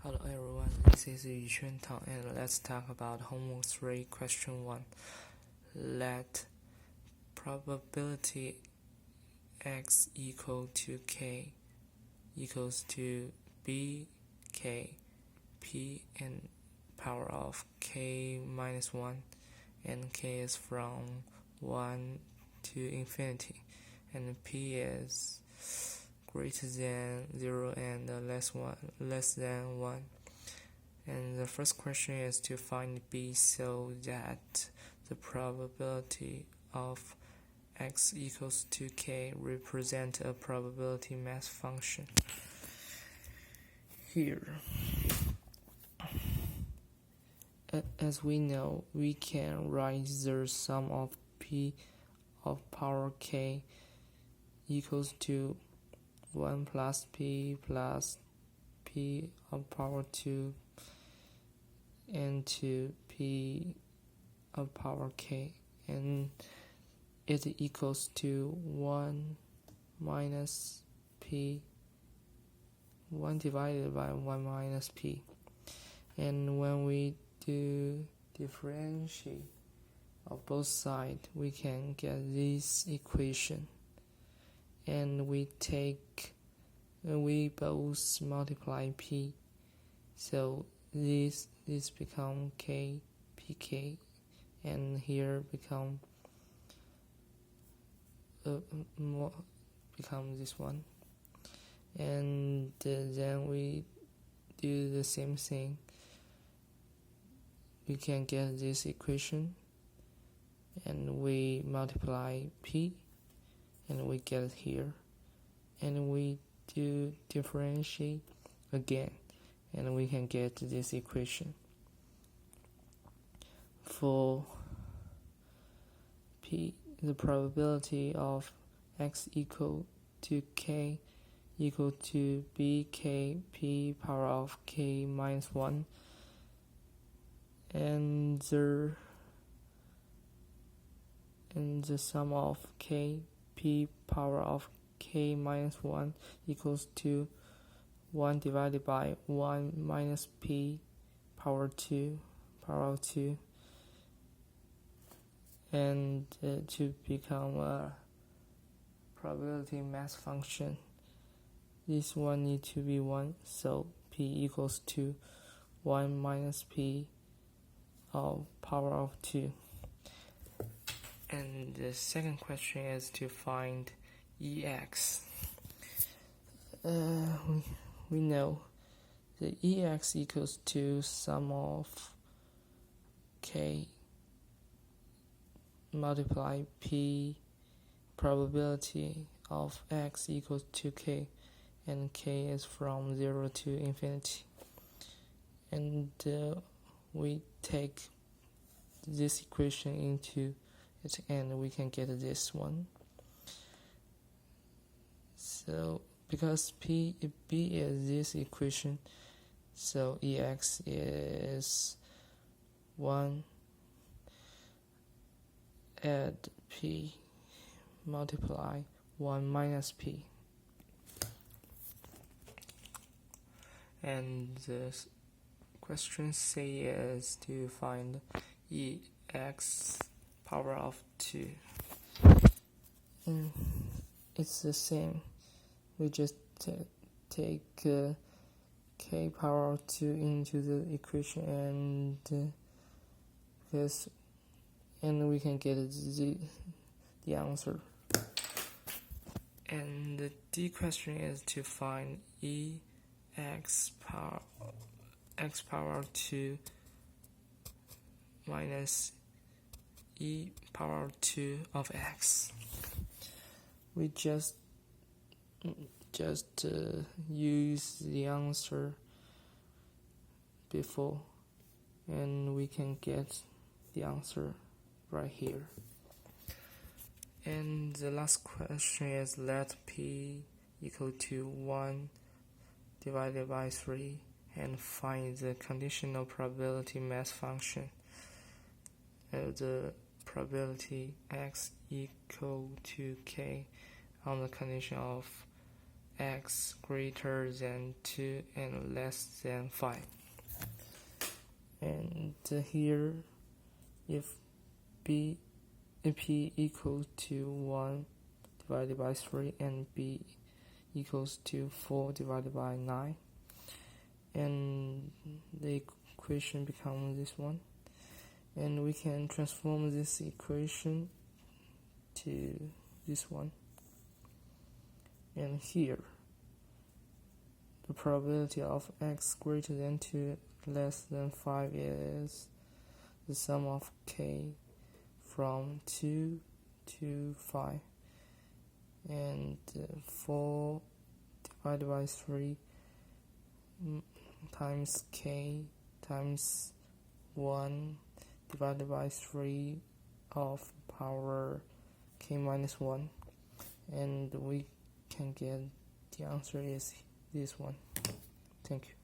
Hello everyone, this is Hw3 and let's talk about Hw3 Q1. Let probability x equal to k equals to bk p and power of k minus 1, and k is from 1 to infinity, and p is greater than 0 and less than 1. And the first question is to find b so that the probability of x equals to k represent a probability mass function. Here, as we know, we can write the sum of p of power k equals to 1 plus p of power 2 into p of power k, and it equals to 1 minus p, 1 divided by 1 minus p. And when we do differentiate of both sides, we can get this equation, and we both multiply p, so this become k pk, and here become this one, and then we do the same thing. We can get this equation, and we multiply p, and we get it here, and we do differentiate again, and we can get this equation. For p, the probability of x equal to k equal to bk p power of k minus 1, and the sum of k p power of k minus 1 equals to 1 divided by 1 minus p power of 2, and to become a probability mass function, this one need to be 1, so p equals to 1 minus p of power of 2. And the second question is to find EX. We know the EX equals to sum of k multiply p probability of x equals to k, and k is from 0 to infinity, and we take this equation into it, and we can get this one. So because b is this equation, so EX is 1 add p multiply 1 minus p, and the question C is to find EX power of 2. And it's the same, we just take k power of 2 into the equation, and we can get the answer. And the D question is to find x power of 2 minus e power of 2 of x. We just use the answer before, and we can get the answer right here. And the last question is let p equal to 1 divided by 3 and find the conditional probability mass function. The probability x equal to k on the condition of x greater than 2 and less than 5. And here, if p equals to 1 divided by 3 and b equals to 4 divided by 9, and the equation becomes this one, and we can transform this equation to this one. And here, the probability of x greater than 2 less than 5 is the sum of k from 2 to 5, and 4 divided by 3 times k times 1 divided by 3 of power k minus 1, and we can get the answer is this one. Thank you.